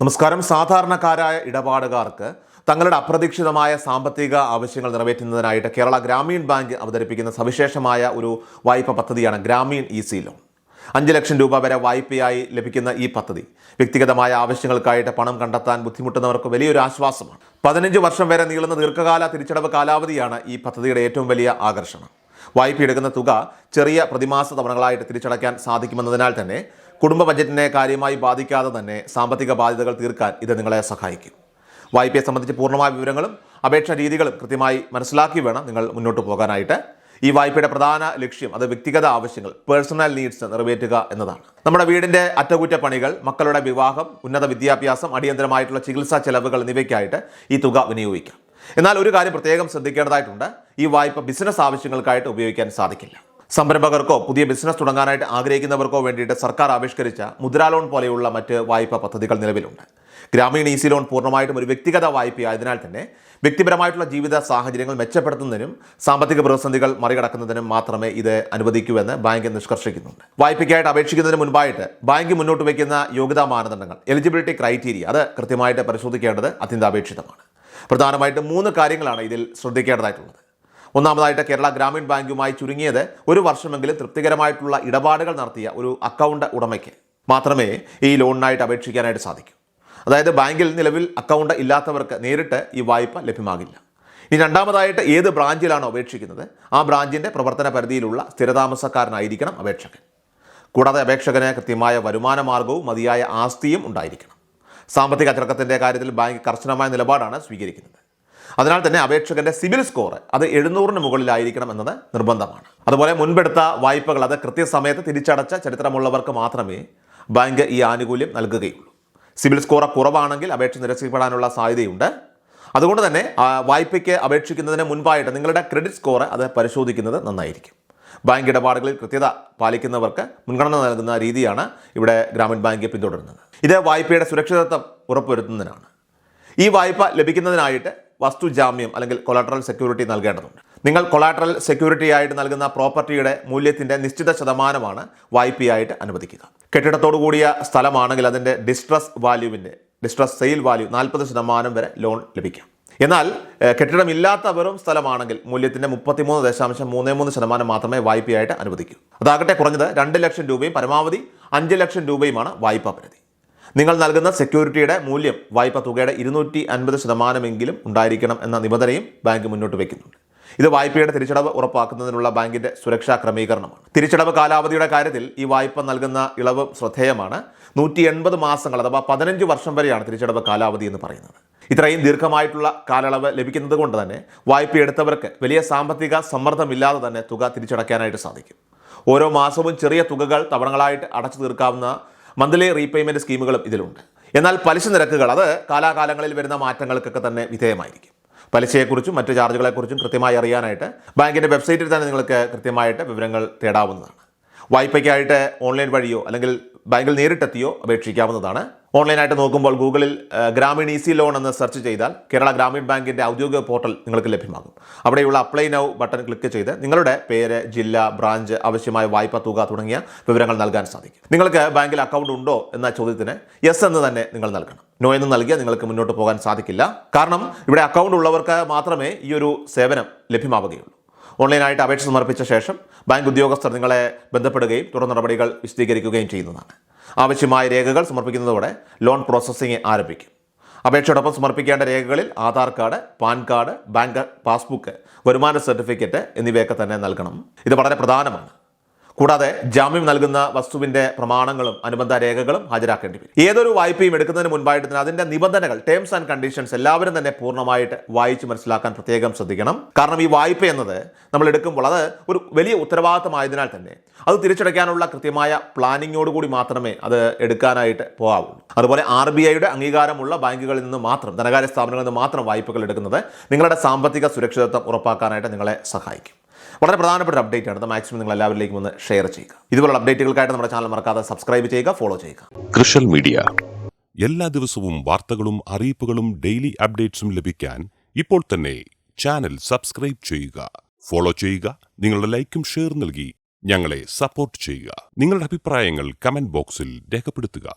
നമസ്കാരം. സാധാരണക്കാരായ ഇടപാടുകാർക്ക് തങ്ങളുടെ അപ്രതീക്ഷിതമായ സാമ്പത്തിക ആവശ്യങ്ങൾ നിറവേറ്റുന്നതിനായിട്ട് കേരള ഗ്രാമീൺ ബാങ്ക് അവതരിപ്പിക്കുന്ന സവിശേഷമായ ഒരു വായ്പ പദ്ധതിയാണ് ഗ്രാമീൺ ഈസി ലോൺ. 5 ലക്ഷം രൂപ വരെ വായ്പയായി ലഭിക്കുന്ന ഈ പദ്ധതി വ്യക്തിഗതമായ ആവശ്യങ്ങൾക്കായിട്ട് പണം കണ്ടെത്താൻ ബുദ്ധിമുട്ടുന്നവർക്ക് വലിയൊരു ആശ്വാസമാണ്. 15 വർഷം വരെ നീളുന്ന ദീർഘകാല തിരിച്ചടവ് കാലാവധിയാണ് ഈ പദ്ധതിയുടെ ഏറ്റവും വലിയ ആകർഷണം. വായ്പ എടുക്കുന്ന തുക ചെറിയ പ്രതിമാസ തവണകളായിട്ട് തിരിച്ചടയ്ക്കാൻ സാധിക്കുമെന്നതിനാൽ തന്നെ കുടുംബ ബജറ്റിനെ കാര്യമായി ബാധിക്കാതെ തന്നെ സാമ്പത്തിക ബാധ്യതകൾ തീർക്കാൻ ഇത് നിങ്ങളെ സഹായിക്കും. വായ്പയെ സംബന്ധിച്ച് പൂർണ്ണമായ വിവരങ്ങളും അപേക്ഷാ രീതികളും കൃത്യമായി മനസ്സിലാക്കി വേണം നിങ്ങൾ മുന്നോട്ട് പോകാനായിട്ട്. ഈ വായ്പയുടെ പ്രധാന ലക്ഷ്യം അത് വ്യക്തിഗത ആവശ്യങ്ങൾ, പേഴ്സണൽ നീഡ്സ് നിറവേറ്റുക എന്നതാണ്. നമ്മുടെ വീടിൻ്റെ അറ്റകുറ്റപ്പണികൾ, മക്കളുടെ വിവാഹം, ഉന്നത വിദ്യാഭ്യാസം, അടിയന്തരമായിട്ടുള്ള ചികിത്സാ ചെലവുകൾ എന്നിവയ്ക്കായിട്ട് ഈ തുക വിനിയോഗിക്കാം. എന്നാൽ ഒരു കാര്യം പ്രത്യേകം ശ്രദ്ധിക്കേണ്ടതായിട്ടുണ്ട്. ഈ വായ്പ ബിസിനസ് ആവശ്യങ്ങൾക്കായിട്ട് ഉപയോഗിക്കാൻ സാധിക്കില്ല. സംരംഭകർക്കോ പുതിയ ബിസിനസ് തുടങ്ങാനായിട്ട് ആഗ്രഹിക്കുന്നവർക്കോ വേണ്ടിയിട്ട് സർക്കാർ ആവിഷ്കരിച്ച മുദ്രാ ലോൺ പോലെയുള്ള മറ്റ് വായ്പാ പദ്ധതികൾ നിലവിലുണ്ട്. ഗ്രാമീൺ ഈസി ലോൺ പൂർണ്ണമായിട്ടും ഒരു വ്യക്തിഗത വായ്പയായതിനാൽ തന്നെ വ്യക്തിപരമായിട്ടുള്ള ജീവിത സാഹചര്യങ്ങൾ മെച്ചപ്പെടുത്തുന്നതിനും സാമ്പത്തിക പ്രതിസന്ധികൾ മറികടക്കുന്നതിനും മാത്രമേ ഇത് അനുവദിക്കൂവെന്ന് ബാങ്ക് നിഷ്കർഷിക്കുന്നുണ്ട്. വായ്പയ്ക്കായിട്ട് അപേക്ഷിക്കുന്നതിന് മുൻപായിട്ട് ബാങ്ക് മുന്നോട്ട് വയ്ക്കുന്ന യോഗ്യതാ മാനദണ്ഡങ്ങൾ, എലിജിബിലിറ്റി ക്രൈറ്റീരിയ, അത് കൃത്യമായിട്ട് പരിശോധിക്കേണ്ടത് അത്യന്താപേക്ഷിതമാണ്. പ്രധാനമായിട്ടും 3 കാര്യങ്ങളാണ് ഇതിൽ ശ്രദ്ധിക്കേണ്ടതായിട്ടുള്ളത്. ഒന്നാമതായിട്ട് കേരള ഗ്രാമീൺ ബാങ്കുമായി ചുരുങ്ങിയത് 1 വർഷമെങ്കിലും തൃപ്തികരമായിട്ടുള്ള ഇടപാടുകൾ നടത്തിയ ഒരു അക്കൗണ്ട് ഉടമയ്ക്ക് മാത്രമേ ഈ ലോണിനായിട്ട് അപേക്ഷിക്കാനായിട്ട് സാധിക്കൂ. അതായത് ബാങ്കിൽ നിലവിൽ അക്കൗണ്ട് ഇല്ലാത്തവർക്ക് നേരിട്ട് ഈ വായ്പ ലഭ്യമാകില്ല. ഇനി രണ്ടാമതായിട്ട് ഏത് ബ്രാഞ്ചിലാണോ അപേക്ഷിക്കുന്നത് ആ ബ്രാഞ്ചിൻ്റെ പ്രവർത്തന പരിധിയിലുള്ള സ്ഥിരതാമസക്കാരനായിരിക്കണം അപേക്ഷകൻ. കൂടാതെ അപേക്ഷകന് കൃത്യമായ വരുമാന മാർഗവും മതിയായ ആസ്തിയും ഉണ്ടായിരിക്കണം. സാമ്പത്തിക അച്ചടക്കത്തിൻ്റെ കാര്യത്തിൽ ബാങ്ക് കർശനമായ നിലപാടാണ് സ്വീകരിക്കുന്നത്. അതിനാൽ തന്നെ അപേക്ഷകന്റെ സിബിൽ സ്കോർ അത് 700-ന് മുകളിലായിരിക്കണം എന്നത് നിർബന്ധമാണ്. അതുപോലെ മുൻപെടുത്ത വായ്പകൾ അത് കൃത്യസമയത്ത് തിരിച്ചടച്ച ചരിത്രമുള്ളവർക്ക് മാത്രമേ ബാങ്ക് ഈ ആനുകൂല്യം നൽകുകയുള്ളൂ. സിബിൽ സ്കോർ കുറവാണെങ്കിൽ അപേക്ഷ നിരസിക്കപ്പെടാനുള്ള സാധ്യതയുണ്ട്. അതുകൊണ്ട് തന്നെ വായ്പയ്ക്ക് അപേക്ഷിക്കുന്നതിന് മുൻപായിട്ട് നിങ്ങളുടെ ക്രെഡിറ്റ് സ്കോർ അത് പരിശോധിക്കുന്നത് നന്നായിരിക്കും. ബാങ്ക് ഇടപാടുകളിൽ കൃത്യത പാലിക്കുന്നവർക്ക് മുൻഗണന നൽകുന്ന രീതിയാണ് ഇവിടെ ഗ്രാമീൺ ബാങ്ക് പിന്തുടരുന്നത്. ഇത് വായ്പയുടെ സുരക്ഷിതത്വം ഉറപ്പുവരുത്തുന്നതിനാണ്. ഈ വായ്പ ലഭിക്കുന്നതിനായിട്ട് വസ്തുജാമ്യം അല്ലെങ്കിൽ കൊളാട്രൽ സെക്യൂരിറ്റി നൽകേണ്ടതുണ്ട്. നിങ്ങൾ കൊളാട്രൽ സെക്യൂരിറ്റി ആയിട്ട് നൽകുന്ന പ്രോപ്പർട്ടിയുടെ മൂല്യത്തിൻ്റെ നിശ്ചിത ശതമാനമാണ് വായ്പയായിട്ട് അനുവദിക്കുക. കെട്ടിടത്തോടു കൂടിയ സ്ഥലമാണെങ്കിൽ അതിൻ്റെ ഡിസ്ട്രസ് സെയിൽ വാല്യൂ 40% വരെ ലോൺ ലഭിക്കാം. എന്നാൽ കെട്ടിടമില്ലാത്ത വെറും സ്ഥലമാണെങ്കിൽ മൂല്യത്തിൻ്റെ 33.33% മാത്രമേ വായ്പയായിട്ട് അനുവദിക്കൂ. അതാകട്ടെ കുറഞ്ഞത് 2 ലക്ഷം രൂപയും പരമാവധി 5 ലക്ഷം രൂപയുമാണ് വായ്പാ പരിധി. നിങ്ങൾ നൽകുന്ന സെക്യൂരിറ്റിയുടെ മൂല്യം വായ്പ തുകയുടെ 250% ഉണ്ടായിരിക്കണം എന്ന നിബന്ധനയും ബാങ്ക് മുന്നോട്ട് വയ്ക്കുന്നുണ്ട്. ഇത് വായ്പയുടെ തിരിച്ചടവ് ഉറപ്പാക്കുന്നതിനുള്ള ബാങ്കിന്റെ സുരക്ഷാ ക്രമീകരണമാണ്. തിരിച്ചടവ് കാലാവധിയുടെ കാര്യത്തിൽ ഈ വായ്പ നൽകുന്ന ഇളവ് ശ്രദ്ധേയമാണ്. 180 മാസങ്ങൾ അഥവാ 15 വർഷം വരെയാണ് തിരിച്ചടവ് കാലാവധി എന്ന് പറയുന്നത്. ഇത്രയും ദീർഘമായിട്ടുള്ള കാലയളവ് ലഭിക്കുന്നത് കൊണ്ട് തന്നെ വായ്പ എടുത്തവർക്ക് വലിയ സാമ്പത്തിക സമ്മർദ്ദമില്ലാതെ തന്നെ തുക തിരിച്ചടയ്ക്കാനായിട്ട് സാധിക്കും. ഓരോ മാസവും ചെറിയ തുകകൾ തവണകളായിട്ട് അടച്ചു തീർക്കാവുന്ന മന്ത്ലി റീപേയ്മെൻറ്റ് സ്കീമുകളും ഇതിലുണ്ട്. എന്നാൽ പലിശ നിരക്കുകൾ അത് കാലാകാലങ്ങളിൽ വരുന്ന മാറ്റങ്ങൾക്കൊക്കെ തന്നെ വിധേയമായിരിക്കും. പലിശയെക്കുറിച്ചും മറ്റ് ചാർജുകളെക്കുറിച്ചും കൃത്യമായി അറിയാനായിട്ട് ബാങ്കിൻ്റെ വെബ്സൈറ്റിൽ തന്നെ നിങ്ങൾക്ക് കൃത്യമായിട്ട് വിവരങ്ങൾ തേടാവുന്നതാണ്. വായ്പയ്ക്കായിട്ട് ഓൺലൈൻ വഴിയോ അല്ലെങ്കിൽ ബാങ്കിൽ നേരിട്ടെത്തിയോ അപേക്ഷിക്കാവുന്നതാണ്. ഓൺലൈനായിട്ട് നോക്കുമ്പോൾ ഗൂഗിളിൽ ഗ്രാമീൺ ഈസി ലോൺ എന്ന് സെർച്ച് ചെയ്താൽ കേരള ഗ്രാമീൺ ബാങ്കിൻ്റെ ഔദ്യോഗിക പോർട്ടൽ നിങ്ങൾക്ക് ലഭ്യമാകും. അവിടെയുള്ള അപ്ലൈ നൗ ബട്ടൺ ക്ലിക്ക് ചെയ്ത് നിങ്ങളുടെ പേര്, ജില്ല, ബ്രാഞ്ച്, ആവശ്യമായ വായ്പ തുക തുടങ്ങിയ വിവരങ്ങൾ നൽകാൻ സാധിക്കും. നിങ്ങൾക്ക് ബാങ്കിൽ അക്കൗണ്ട് ഉണ്ടോ എന്ന ചോദ്യത്തിന് യെസ് എന്ന് തന്നെ നിങ്ങൾ നൽകണം. നോ എന്ന് നൽകിയാൽ നിങ്ങൾക്ക് മുന്നോട്ട് പോകാൻ സാധിക്കില്ല. കാരണം ഇവിടെ അക്കൗണ്ട് ഉള്ളവർക്ക് മാത്രമേ ഈ ഒരു സേവനം ലഭ്യമാവുകയുള്ളൂ. ഓൺലൈനായിട്ട് അപേക്ഷ സമർപ്പിച്ച ശേഷം ബാങ്ക് ഉദ്യോഗസ്ഥർ നിങ്ങളെ ബന്ധപ്പെടുകയും തുടർ നടപടികൾ വിശദീകരിക്കുകയും ചെയ്യുന്നതാണ്. ആവശ്യമായ രേഖകൾ സമർപ്പിക്കുന്നതോടെ ലോൺ പ്രോസസ്സിംഗ് ആരംഭിക്കും. അപേക്ഷയോടൊപ്പം സമർപ്പിക്കേണ്ട രേഖകളിൽ Aadhaar card, pan card, bank passbook, വരുമാന സർട്ടിഫിക്കറ്റ് എന്നിവയൊക്കെ തന്നെ നൽകണം. ഇത് വളരെ പ്രധാനമാണ്. കൂടാതെ ജാമ്യം നൽകുന്ന വസ്തുവിൻ്റെ പ്രമാണങ്ങളും അനുബന്ധ രേഖകളും ഹാജരാക്കേണ്ടി വരും. ഏതൊരു വായ്പയും എടുക്കുന്നതിന് മുൻപായിട്ട് തന്നെ അതിൻ്റെ നിബന്ധനകൾ, ടേംസ് ആൻഡ് കണ്ടീഷൻസ് എല്ലാവരും തന്നെ പൂർണ്ണമായിട്ട് വായിച്ച് മനസ്സിലാക്കാൻ പ്രത്യേകം ശ്രദ്ധിക്കണം. കാരണം ഈ വായ്പ എന്നത് നമ്മൾ എടുക്കുമ്പോൾ അത് ഒരു വലിയ ഉത്തരവാദിത്തമായതിനാൽ തന്നെ അത് തിരിച്ചടയ്ക്കാനുള്ള കൃത്യമായ പ്ലാനിങ്ങോടുകൂടി മാത്രമേ അത് എടുക്കാനായിട്ട് പോകാവുള്ളൂ. അതുപോലെ RBIയുടെ അംഗീകാരമുള്ള ബാങ്കുകളിൽ നിന്ന് മാത്രം, ധനകാര്യ സ്ഥാപനങ്ങളിൽ നിന്ന് മാത്രം വായ്പകൾ എടുക്കുന്നത് നിങ്ങളുടെ സാമ്പത്തിക സുരക്ഷിതത്വം ഉറപ്പാക്കാനായിട്ട് നിങ്ങളെ സഹായിക്കും. വളരെ പ്രധാനപ്പെട്ട അപ്ഡേറ്റ് ആണ്. മാക്സിമം നിങ്ങൾ എല്ലാവരിലേക്കും ഒന്ന് ഷെയർ ചെയ്യുക. ഇതുപോലുള്ള അപ്ഡേറ്റുകൾക്കായിട്ട് നമ്മുടെ ചാനൽ മറക്കാതെ സബ്സ്ക്രൈബ് ചെയ്യുക, ഫോളോ ചെയ്യുക. കൃഷൽ മീഡിയ എല്ലാ ദിവസവും വാർത്തകളും അറിയിപ്പുകളും ഡെയിലി അപ്ഡേറ്റ്സും ലഭിക്കാൻ ഇപ്പോൾ തന്നെ ചാനൽ സബ്സ്ക്രൈബ് ചെയ്യുക, ഫോളോ ചെയ്യുക. നിങ്ങളുടെ ലൈക്കും ഷെയർ നൽകി ഞങ്ങളെ സപ്പോർട്ട് ചെയ്യുക. നിങ്ങളുടെ അഭിപ്രായങ്ങൾ കമന്റ് ബോക്സിൽ രേഖപ്പെടുത്തുക.